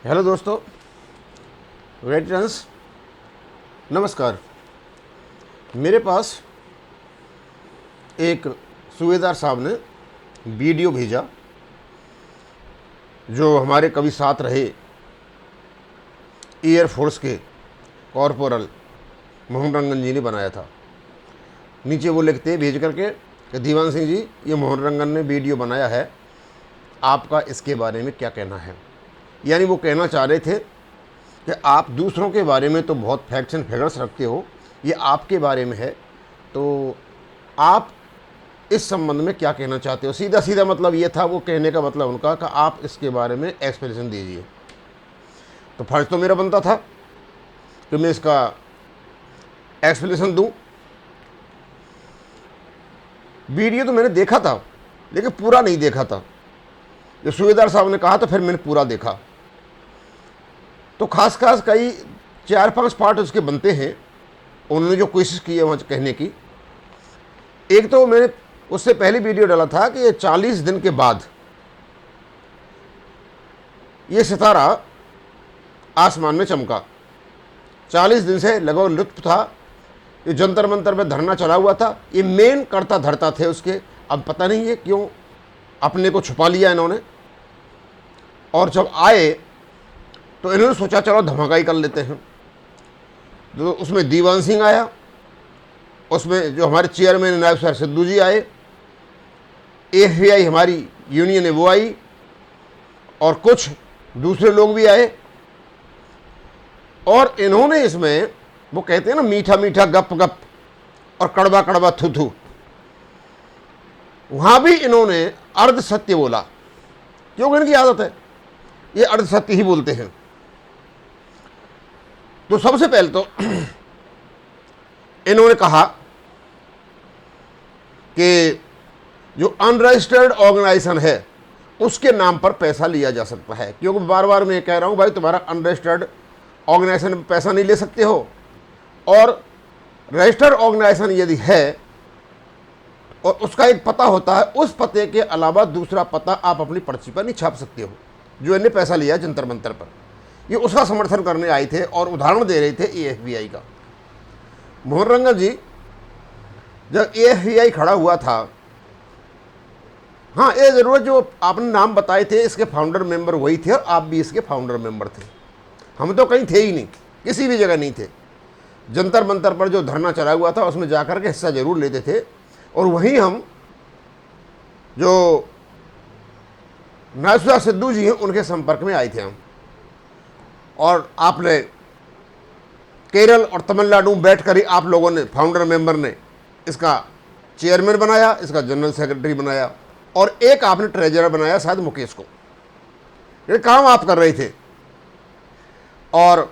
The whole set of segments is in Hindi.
हेलो दोस्तों, वेटरन्स, नमस्कार। मेरे पास एक सूबेदार साहब ने वीडियो भेजा जो हमारे कभी साथ रहे एयरफोर्स के कॉर्पोरल मोहन रंगन जी ने बनाया था। नीचे वो लिखते भेज करके कि दीवान सिंह जी, ये मोहन रंगन ने वीडियो बनाया है, आपका इसके बारे में क्या कहना है। यानी वो कहना चाह रहे थे कि आप दूसरों के बारे में तो बहुत फैक्ट्स एंड फिगर्स रखते हो, ये आपके बारे में है, तो आप इस संबंध में क्या कहना चाहते हो। सीधा सीधा मतलब ये था, वो कहने का मतलब उनका कि आप इसके बारे में एक्सप्लेनेशन दीजिए। तो फर्ज तो मेरा बनता था कि मैं इसका एक्सप्लेनेशन दूं। वीडियो तो मैंने देखा था लेकिन पूरा नहीं देखा था। जो सूबेदार साहब ने कहा तो फिर मैंने पूरा देखा। तो खास कई 4-5 पार्ट उसके बनते हैं। उन्होंने जो कोशिश की है वहाँ कहने की, एक तो मैंने उससे पहले वीडियो डाला था कि ये 40 दिन के बाद ये सितारा आसमान में चमका। 40 दिन से लगभग लुत्फ था। ये जंतर मंतर में धरना चला हुआ था, ये मेन करता धरता थे उसके। अब पता नहीं है क्यों अपने को छुपा लिया इन्होंने। और जब आए तो इन्होंने सोचा चलो धमाका ही कर लेते हैं। तो उसमें दीवान सिंह आया, उसमें जो हमारे चेयरमैन नायब सर सिद्धू जी आए, एफबीआई हमारी यूनियन है वो आई, और कुछ दूसरे लोग भी आए। और इन्होंने इसमें, वो कहते हैं ना, मीठा मीठा गप गप और कड़वा कड़वा थू थू, वहां भी इन्होंने अर्ध सत्य बोला, क्योंकि इनकी आदत है, ये अर्ध सत्य ही बोलते हैं। तो सबसे पहले तो इन्होंने कहा कि जो अनरजिस्टर्ड ऑर्गेनाइजेशन है उसके नाम पर पैसा लिया जा सकता है। क्योंकि बार बार मैं कह रहा हूं भाई, तुम्हारा अनरजिस्टर्ड ऑर्गेनाइजेशन में पैसा नहीं ले सकते हो, और रजिस्टर्ड ऑर्गेनाइजेशन यदि है और उसका एक पता होता है, उस पते के अलावा दूसरा पता आप अपनी पर्ची पर नहीं छाप सकते हो। जो इन्हें पैसा लिया जंतर मंतर पर, ये उसका समर्थन करने आए थे और उदाहरण दे रहे थे एएफबीआई का। मोहन रंगन जी, जब एएफबीआई खड़ा हुआ था, हाँ ये जरूर जो आपने नाम बताए थे, इसके फाउंडर मेंबर वही थे और आप भी इसके फाउंडर मेंबर थे। हम तो कहीं थे ही नहीं, किसी भी जगह नहीं थे। जंतर मंतर पर जो धरना चला हुआ था उसमें जाकर के हिस्सा जरूर लेते थे, और वहीं हम जो नायब सर सिद्धू जी हैं उनके संपर्क में आए थे हम। और आपने केरल और तमिलनाडु में बैठ कर ही आप लोगों ने, फाउंडर मेंबर ने, इसका चेयरमैन बनाया, इसका जनरल सेक्रेटरी बनाया, और एक आपने ट्रेजरर बनाया शायद मुकेश को। ये काम आप कर रहे थे। और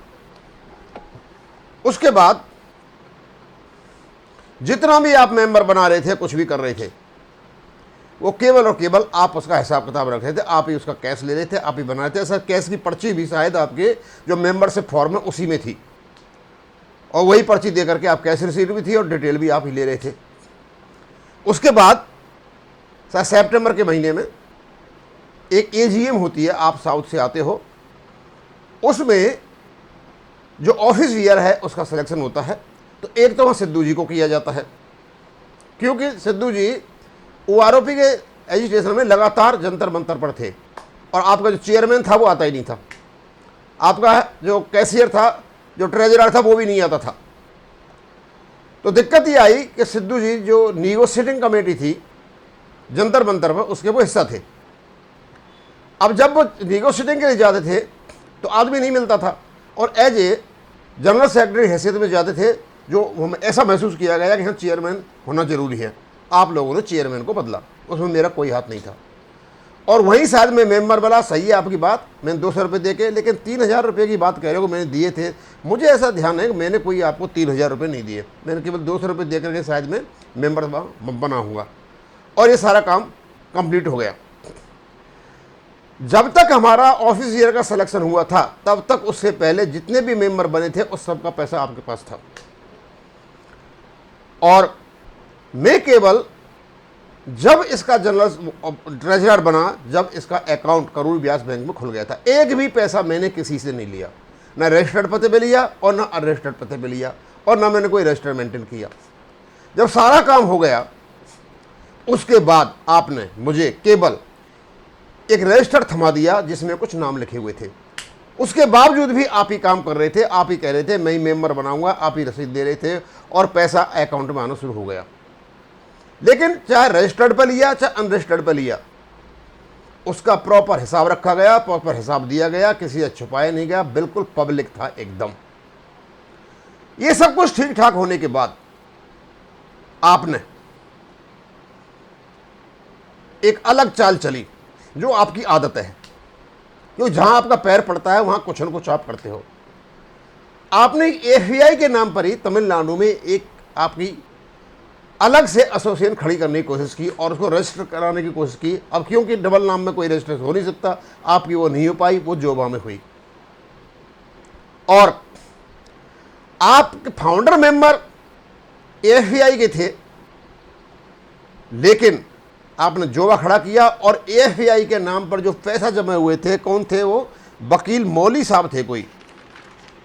उसके बाद जितना भी आप मेंबर बना रहे थे, कुछ भी कर रहे थे, वो केवल और केवल आप उसका हिसाब किताब रख रहे थे, आप ही उसका कैश ले रहे थे, आप ही बना रहे थे। सर, कैश की पर्ची भी शायद आपके जो मेंबरशिप फॉर्म है उसी में थी, और वही पर्ची दे करके आप कैश रिसीट भी थी और डिटेल भी आप ही ले रहे थे। उसके बाद सर सितंबर के महीने में एक एजीएम होती है, आप साउथ से आते हो, उसमें जो ऑफिस वियर है उसका सिलेक्शन होता है। तो एक तो वहाँ सिद्धू जी को किया जाता है, क्योंकि सिद्धू जी ओआरओपी के एजिटेशन में लगातार जंतर मंतर पर थे, और आपका जो चेयरमैन था वो आता ही नहीं था, आपका जो कैशियर था, जो ट्रेजरर था, वो भी नहीं आता था। तो दिक्कत ये आई कि सिद्धू जी जो निगोशिएटिंग कमेटी थी जंतर मंतर पर, उसके वो हिस्सा थे। अब जब वो निगोशिएटिंग के लिए जाते थे तो आदमी नहीं मिलता था, और एज ए जनरल सेक्रेटरी हैसियत में जाते थे, जो हमें ऐसा महसूस किया गया कि हाँ चेयरमैन होना जरूरी है। आप लोगों ने चेयरमैन को बदला, उसमें मेरा कोई हाथ नहीं था। और वहीं शायद मैं मेंबर बना, सही है आपकी बात, मैंने 200 रुपये दे के, लेकिन 3000 रुपये की बात कह रहे हो मैंने दिए थे। मुझे ऐसा ध्यान है कि मैंने कोई आपको 3000 रुपये नहीं दिए, मैंने केवल 200 रुपये दे करके शायद मैं मेंबर बना हूँगा, और ये सारा काम कंप्लीट हो गया। जब तक हमारा ऑफिस ईयर का सिलेक्शन हुआ था, तब तक उससे पहले जितने भी मेंबर बने थे उस सब का पैसा आपके पास था। और मैं केवल जब इसका जनरल ट्रेजरर बना, जब इसका अकाउंट करूर ब्याज बैंक में खुल गया था, एक भी पैसा मैंने किसी से नहीं लिया, ना रजिस्टर्ड पते पे लिया और ना अनरजिस्टर्ड पते पे लिया, और ना मैंने कोई रजिस्टर मेंटेन किया। जब सारा काम हो गया उसके बाद आपने मुझे केवल एक रजिस्टर थमा दिया जिसमें कुछ नाम लिखे हुए थे। उसके बावजूद भी आप ही काम कर रहे थे, आप ही कह रहे थे मैं ही मेंबर बनाऊंगा, आप ही रसीद दे रहे थे और पैसा अकाउंट में आना शुरू हो गया। लेकिन चाहे रजिस्टर्ड पर लिया चाहे अनरजिस्टर्ड पर लिया, उसका प्रॉपर हिसाब रखा गया, प्रॉपर हिसाब दिया गया, किसी से छुपाया नहीं गया, बिल्कुल पब्लिक था एकदम। ये सब कुछ ठीक ठाक होने के बाद आपने एक अलग चाल चली जो आपकी आदत है, क्योंकि जहां आपका पैर पड़ता है वहां कुछ न कुछ आप करते हो। आपने एफबीआई के नाम पर ही तमिलनाडु में एक आपकी अलग से एसोसिएशन खड़ी करने की कोशिश की और उसको रजिस्टर कराने की कोशिश की। अब क्योंकि डबल नाम में कोई रजिस्टर हो नहीं सकता, आपकी वो नहीं हो पाई, वो जोबा में हुई। और आप फाउंडर मेंबर एफबीआई के थे, लेकिन आपने जोबा खड़ा किया और एफबीआई के नाम पर जो पैसा जमा हुए थे, कौन थे वो? वकील मौली साहब थे कोई,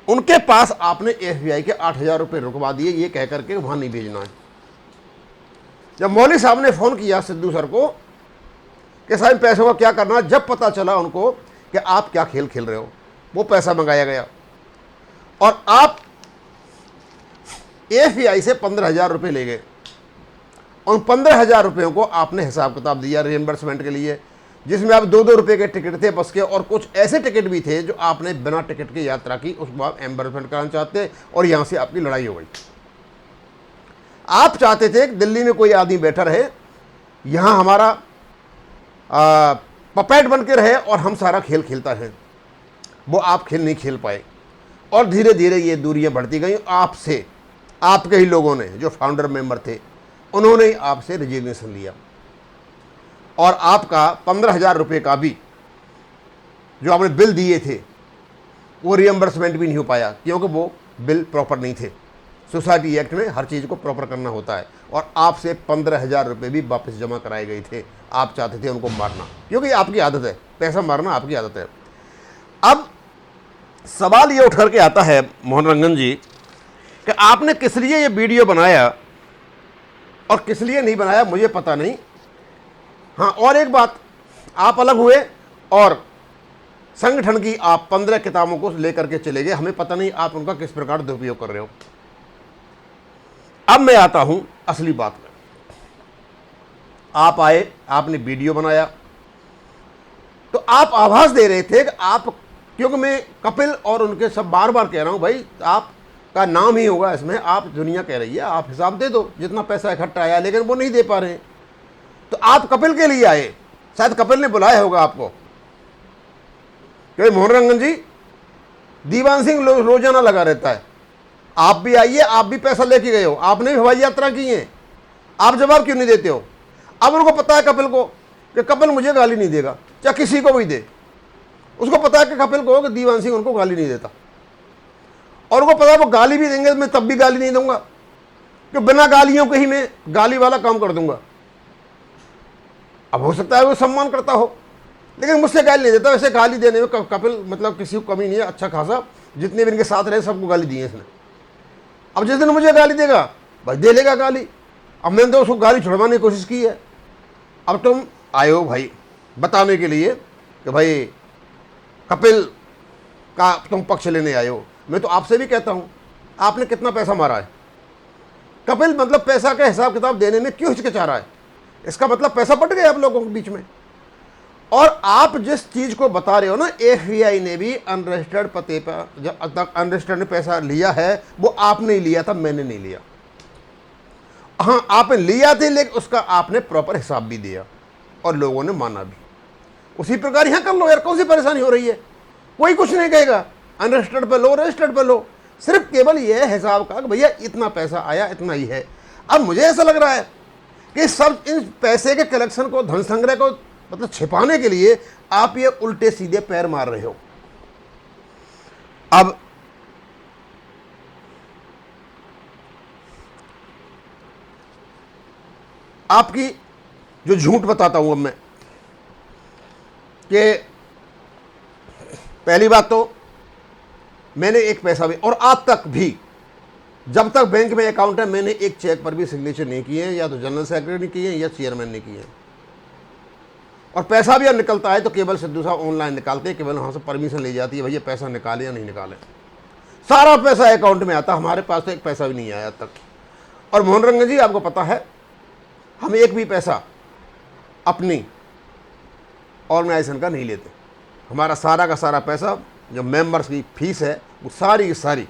उनके पास आपने एफबीआई के 8,000 रुपये रुकवा दिए, ये कह करके वहां नहीं भेजना है। जब मौली साहब ने फोन किया सिद्धू सर को कि साहब पैसों का क्या करना, जब पता चला उनको कि आप क्या खेल खेल रहे हो, वो पैसा मंगाया गया और आप एफबीआई से 15,000 रुपये ले गए। उन 15,000 रुपयों को आपने हिसाब किताब दिया रिएम्बर्समेंट के लिए, जिसमें आप 2-2 रुपये के टिकट थे बस के, और कुछ ऐसे टिकट भी थे जो आपने बिना टिकट की यात्रा की, उसको आप एम्बर्समेंट कराना चाहते और यहां से आपकी लड़ाई हो गई। आप चाहते थे कि दिल्ली में कोई आदमी बैठा रहे, यहां हमारा पपेट बन के रहे और हम सारा खेल खेलता रहे। वो आप खेल नहीं खेल पाए और धीरे धीरे ये दूरियां बढ़ती गई। आपसे आपके ही लोगों ने, जो फाउंडर मेंबर थे, उन्होंने ही आपसे रिजिग्नेशन लिया और आपका 15,000 रुपये का भी जो आपने बिल दिए थे वो रिएम्बर्समेंट भी नहीं हो पाया, क्योंकि वो बिल प्रॉपर नहीं थे। सोसाइटी एक्ट में हर चीज़ को प्रॉपर करना होता है और आपसे 15,000 रुपये भी वापस जमा कराए गए थे। आप चाहते थे उनको मारना, क्योंकि आपकी आदत है, पैसा मारना आपकी आदत है। अब सवाल ये उठ करके आता है मोहन रंजन जी कि आपने किस लिए ये वीडियो बनाया और किस लिए नहीं बनाया मुझे पता नहीं। हाँ, और एक बात, आप अलग हुए और संगठन की आप 15 किताबों को लेकर के चले गए, हमें पता नहीं आप उनका किस प्रकार दुरुपयोग कर रहे हो। अब मैं आता हूं असली बात में। आप आए, आपने वीडियो बनाया, तो आप आभास दे रहे थे कि आप, क्योंकि मैं कपिल और उनके सब बार बार कह रहा हूं भाई आपका नाम ही होगा इसमें, आप दुनिया कह रही है आप हिसाब दे दो जितना पैसा इकट्ठा आया, लेकिन वो नहीं दे पा रहे हैं। तो आप कपिल के लिए आए, शायद कपिल ने बुलाया होगा आपको, क्योंकि मोहन रंजन जी, दीवान सिंह रोजाना लगा रहता है, आप भी आइए, आप भी पैसा लेके गए हो, आपने भी हवाई यात्रा की है, आप जवाब क्यों नहीं देते हो? अब उनको पता है कपिल को कि कपिल मुझे गाली नहीं देगा, चाहे किसी को भी दे, उसको पता है कि कपिल को कि दीवान सिंह उनको गाली नहीं देता, और उनको पता है वो गाली भी देंगे मैं तब भी गाली नहीं दूंगा, कि बिना गालियों के ही मैं गाली वाला काम कर दूंगा। अब हो सकता है वो सम्मान करता हो, लेकिन मुझसे गाली नहीं देता। वैसे गाली देने में कपिल मतलब किसी को कमी नहीं है, अच्छा खासा, जितने भी इनके साथ रहे सबको गाली दी है इसने। अब जिस दिन मुझे गाली देगा भाई दे लेगा गाली। अब मैंने तो उसको गाली छुड़वाने की कोशिश की है। अब तुम आए हो भाई बताने के लिए कि भाई कपिल का तुम पक्ष लेने आए हो। मैं तो आपसे भी कहता हूँ, आपने कितना पैसा मारा है? कपिल मतलब पैसा का हिसाब किताब देने में क्यों हिचकिचा रहा है? इसका मतलब पैसा बट गया आप लोगों के बीच में। और आप जिस चीज को बता रहे हो ना, एफबीआई ने भी अनरजिस्टर्ड पते पर, जब तक अनरजिस्टर्ड ने पैसा लिया है वो आपने लिया था, मैंने नहीं लिया। हाँ आपने लिया थे, लेकिन उसका आपने प्रॉपर हिसाब भी दिया और लोगों ने माना भी। उसी प्रकार यहां कर लो यार, कौन सी परेशानी हो रही है? कोई कुछ नहीं कहेगा, अनरजिस्टर्ड पे लो, रजिस्टर्ड पे लो, सिर्फ केवल यह हिसाब का कि भैया इतना पैसा आया, इतना ही है। अब मुझे ऐसा लग रहा है कि सब इन पैसे के कलेक्शन को, धन संग्रह को मतलब छिपाने के लिए आप ये उल्टे सीधे पैर मार रहे हो। अब आपकी जो झूठ बताता हूं अब मैं, कि पहली बात तो मैंने एक पैसा भी, और आज तक भी जब तक बैंक में अकाउंट है, मैंने एक चेक पर भी सिग्नेचर नहीं किए, या तो जनरल सेक्रेटरी ने किए या चेयरमैन ने किए। और पैसा भी अब निकलता है तो केवल सिद्धू साहब ऑनलाइन निकालते हैं, केवल वहाँ से परमिशन ली जाती है, भैया पैसा निकाले या नहीं निकाले। सारा पैसा अकाउंट में आता, हमारे पास तो एक पैसा भी नहीं आया अब तक। और मोहन रंगन जी, आपको पता है, हम एक भी पैसा अपनी ऑर्गेनाइजेशन का नहीं लेते। हमारा सारा का सारा पैसा, जो मेंबर्स की फीस है, वो सारी की सारी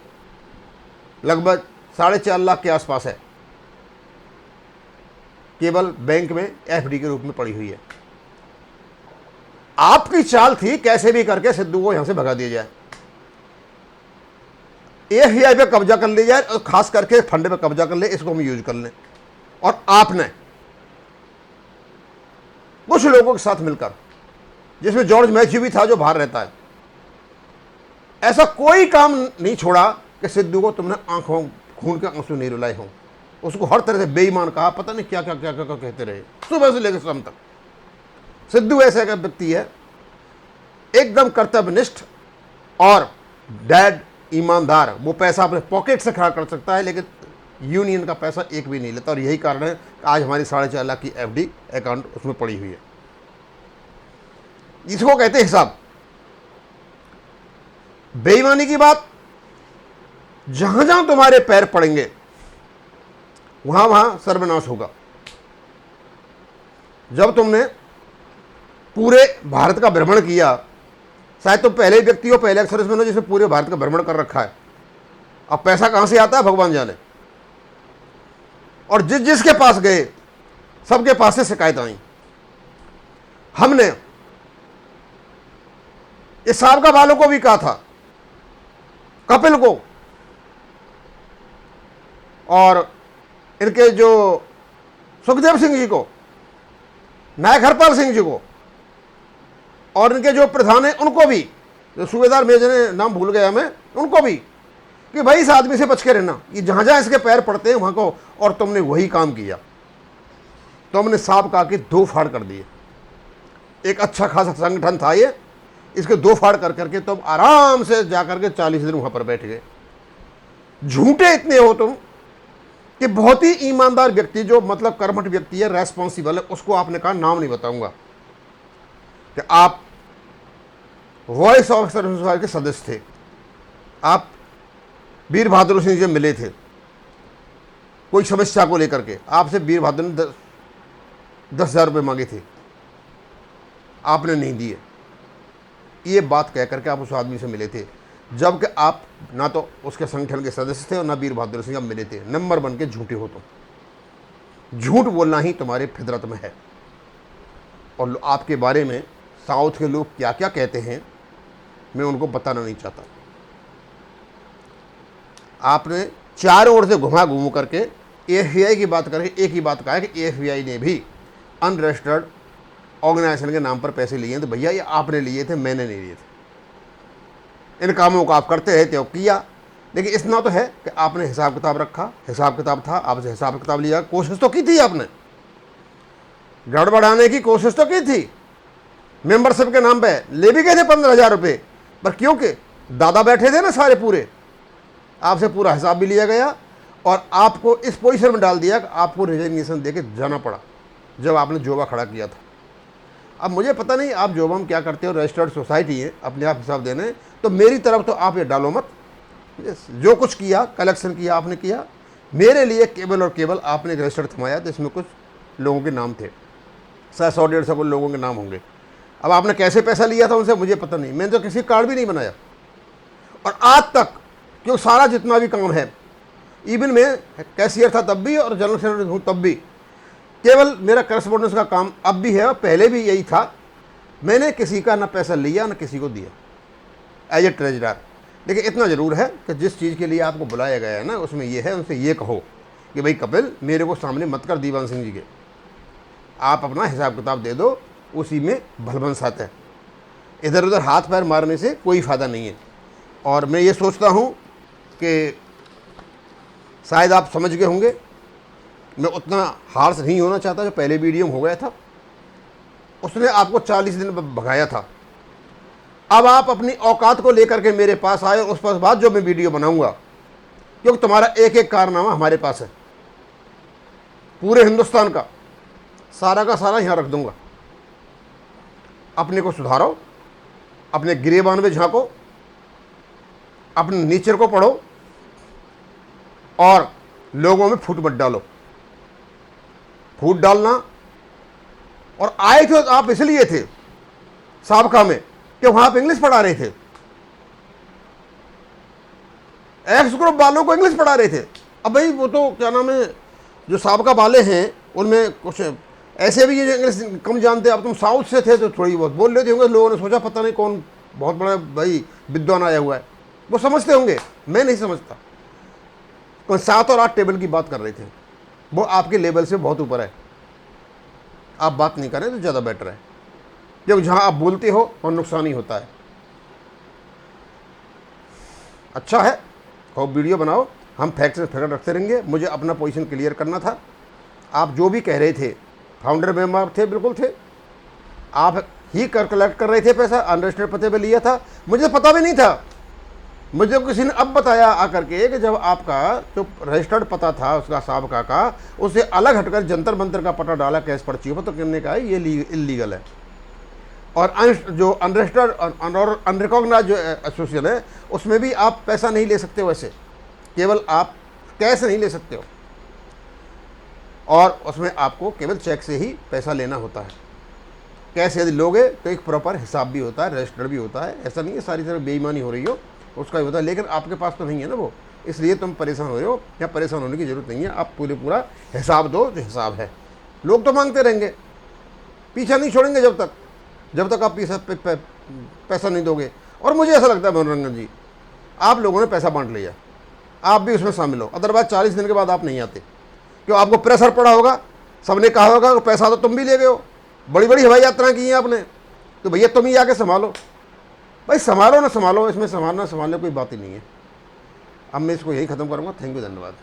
लगभग 4.5 लाख के आसपास है, केवल बैंक में एफडी के रूप में पड़ी हुई है। आपकी चाल थी कैसे भी करके सिद्धू को यहां से भगा दिया जाए, एफआई पे कब्जा कर लिया जाए, और खास करके फंड पे कब्जा कर ले, इसको हम यूज कर लें। और आपने कुछ लोगों के साथ मिलकर, जिसमें जॉर्ज मैथ्यू भी था जो बाहर रहता है, ऐसा कोई काम नहीं छोड़ा कि सिद्धू को तुमने आंखों खून के आंसू नहीं रुलाए हों। उसको हर तरह से बेईमान कहा, पता नहीं क्या क्या क्या क्या कहते रहे सुबह से लेकर शाम तक। सिद्धू ऐसा एक व्यक्ति है, एकदम कर्तव्यनिष्ठ और डैड, ईमानदार। वो पैसा अपने पॉकेट से खड़ा कर सकता है, लेकिन यूनियन का पैसा एक भी नहीं लेता। और यही कारण है कि आज हमारी 4.5 लाख की एफडी अकाउंट उसमें पड़ी हुई है। इसको कहते हैं हिसाब। बेईमानी की बात, जहां जहां तुम्हारे पैर पड़ेंगे वहां वहां सर्वनाश होगा। जब तुमने पूरे भारत का भ्रमण किया, शायद तुम पहले व्यक्ति हो, पहले सर्विसमैन हो जिसने पूरे भारत का भ्रमण कर रखा है। अब पैसा कहां से आता है भगवान जाने। और जिस जिसके पास गए, सबके पास से शिकायत आई। हमने इस साहब का वालों को भी कहा था, कपिल को, और इनके जो सुखदेव सिंह जी को, नायक हरपाल सिंह जी को, और इनके जो प्रधान हैं उनको भी, जो सूबेदार मेजर ने नाम भूल गया मैं, उनको भी, कि भाई इस आदमी से बच के रहना, ये जहां जहां इसके पैर पड़ते हैं वहां को। और तुमने वही काम किया, तुमने सांप का के 2 फाड़ कर दिए। एक अच्छा खासा संगठन था ये, इसके 2 फाड़ कर करके तुम आराम से जाकर के 40 दिन वहां पर बैठ गए। झूठे इतने हो तुम कि बहुत ही ईमानदार व्यक्ति, जो मतलब कर्मठ व्यक्ति है, रेस्पॉन्सिबल है, उसको आपने कहा, नाम नहीं बताऊंगा, कि आप वॉइस ऑफ सर्विस के सदस्य थे। आप वीर बहादुर सिंह जी मिले थे कोई समस्या को लेकर के, आपसे वीर बहादुर ने 10,000 रुपये मांगे थे, आपने नहीं दिए। ये बात कह करके आप उस आदमी से मिले थे, जबकि आप ना तो उसके संगठन के सदस्य थे और ना वीर बहादुर सिंह आप मिले थे। नंबर बन के झूठे हो तुम। झूठ बोलना ही तुम्हारे फितरत में है। और आपके बारे में साउथ के लोग क्या क्या कहते हैं, मैं उनको बताना नहीं चाहता। आपने चारों ओर से घुमा घूम करके एफबीआई की बात करके एक ही बात कहा है कि एफबीआई ने भी अनरजिस्टर्ड ऑर्गेनाइजेशन के नाम पर पैसे लिए हैं। तो भैया ये आपने लिए थे, मैंने नहीं लिए थे। इन कामों को आप करते रहे थे, किया, लेकिन इतना तो है कि आपने हिसाब किताब रखा, हिसाब किताब था, आपसे हिसाब किताब लिया, कोशिश तो की थी आपने, गड़बड़ाने की कोशिश तो की थी। मेंबरशिप के नाम पे ले भी गए थे 15,000 रुपये, पर क्योंकि दादा बैठे थे ना सारे पूरे, आपसे पूरा हिसाब भी लिया गया और आपको इस पोजीशन में डाल दिया कि आपको रिजिग्नेशन देके जाना पड़ा जब आपने जोबा खड़ा किया था। अब मुझे पता नहीं आप जोबा में क्या करते हो, रजिस्टर्ड सोसाइटी है, अपने आप हिसाब देने, तो मेरी तरफ तो आप ये डालो मत। जो कुछ किया, कलेक्शन किया आपने किया, मेरे लिए केवल और केवल आपने रजिस्टर्ड थमाया, तो इसमें कुछ लोगों के नाम थे, शायद 100-150 लोगों के नाम होंगे। अब आपने कैसे पैसा लिया था उनसे मुझे पता नहीं, मैंने तो किसी कार्ड भी नहीं बनाया। और आज तक क्यों सारा जितना भी काम है, इवन मैं कैशियर था तब भी और जनरल सेक्रेटरी हूँ तब भी, केवल मेरा करस्पॉन्डेंस का काम अब भी है और पहले भी यही था। मैंने किसी का ना पैसा लिया ना किसी को दिया एज ए ट्रेजरर। लेकिन इतना ज़रूर है कि जिस चीज़ के लिए आपको बुलाया गया है ना, उसमें यह है, उनसे ये कहो कि भाई कपिल मेरे को सामने मत कर दीवान सिंह जी के, आप अपना हिसाब किताब दे दो, उसी में भलभन आता है। इधर उधर हाथ पैर मारने से कोई फ़ायदा नहीं है। और मैं ये सोचता हूँ कि शायद आप समझ गए होंगे, मैं उतना हार्श नहीं होना चाहता जो पहले वीडियो में हो गया था। उसने आपको 40 दिन भगाया था। अब आप अपनी औकात को लेकर के मेरे पास आए, उस पर बाद जो मैं वीडियो बनाऊंगा, क्योंकि तुम्हारा एक एक कारनामा हमारे पास है, पूरे हिंदुस्तान का सारा यहां रख दूंगा। अपने को सुधारो, अपने गिरेबान में झांको, अपने नेचर को पढ़ो और लोगों में फूट मत डालो। फूट डालना, और आए थे आप इसलिए थे साबका में कि वहां आप इंग्लिश पढ़ा रहे थे, एक्स ग्रुप वालों को इंग्लिश पढ़ा रहे थे। अब भाई वो तो क्या नाम है, जो साबका वाले हैं उनमें कुछ ऐसे भी ये जो इंग्लिश कम जानते। अब तुम साउथ से थे तो थोड़ी बहुत बोल लेते होंगे, लोगों ने सोचा पता नहीं कौन बहुत बड़ा भाई विद्वान आया हुआ है, वो समझते होंगे, मैं नहीं समझता। कोई 7 और 8 टेबल की बात कर रहे थे, वो आपके लेवल से बहुत ऊपर है। आप बात नहीं करें तो ज़्यादा बेटर है, जब जहाँ आप बोलते हो और नुकसान ही होता है। अच्छा है, खूब वीडियो बनाओ, हम फैक्ट से फैक्ट रखते रहेंगे। मुझे अपना पोजीशन क्लियर करना था। आप जो भी कह रहे थे, फाउंडर मेंबर थे, बिल्कुल थे, आप ही कलेक्ट कर रहे थे पैसा, अनरजिस्टर्ड पते पे लिया था। मुझे पता भी नहीं था, मुझे किसी ने अब बताया आकर के कि जब आपका जो रजिस्टर्ड पता था उसका साबका का, उससे अलग हटकर जंतर मंतर का पता डाला कैश पर्ची पर, तो कहने का ये इलीगल है। और जो अनरजिस्टर्ड और अनरिकॉग्नाइज्ड जो एसोसिएशन है उसमें भी आप पैसा नहीं ले सकते हो, वैसे केवल आप कैश नहीं ले सकते हो, और उसमें आपको केवल चेक से ही पैसा लेना होता है। कैश यदि लोगे तो एक प्रॉपर हिसाब भी होता है, रजिस्टर्ड भी होता है। ऐसा नहीं है सारी तरह बेईमानी हो रही हो, उसका भी होता है, लेकिन आपके पास तो नहीं है ना वो, इसलिए तुम परेशान हो रहे हो। या परेशान होने की ज़रूरत नहीं है, आप पूरा हिसाब दो जो हिसाब है। लोग तो मांगते रहेंगे, पीछा नहीं छोड़ेंगे जब तक आप पैसा नहीं दोगे। और मुझे ऐसा लगता है मनोरंजन जी, आप लोगों ने पैसा बांट लिया, आप भी उसमें शामिल हो, अदरवाइज 40 दिन के बाद आप नहीं आते, क्यों? आपको प्रेशर पड़ा होगा, सबने कहा होगा पैसा तो तुम भी ले गए हो, बड़ी बड़ी हवाई यात्राएं की हैं आपने, तो भैया तुम ही आके संभालो। भाई संभालो ना संभालो, इसमें संभालना संभालने कोई बात ही नहीं है। अब मैं इसको यही ख़त्म करूँगा। थैंक यू, धन्यवाद।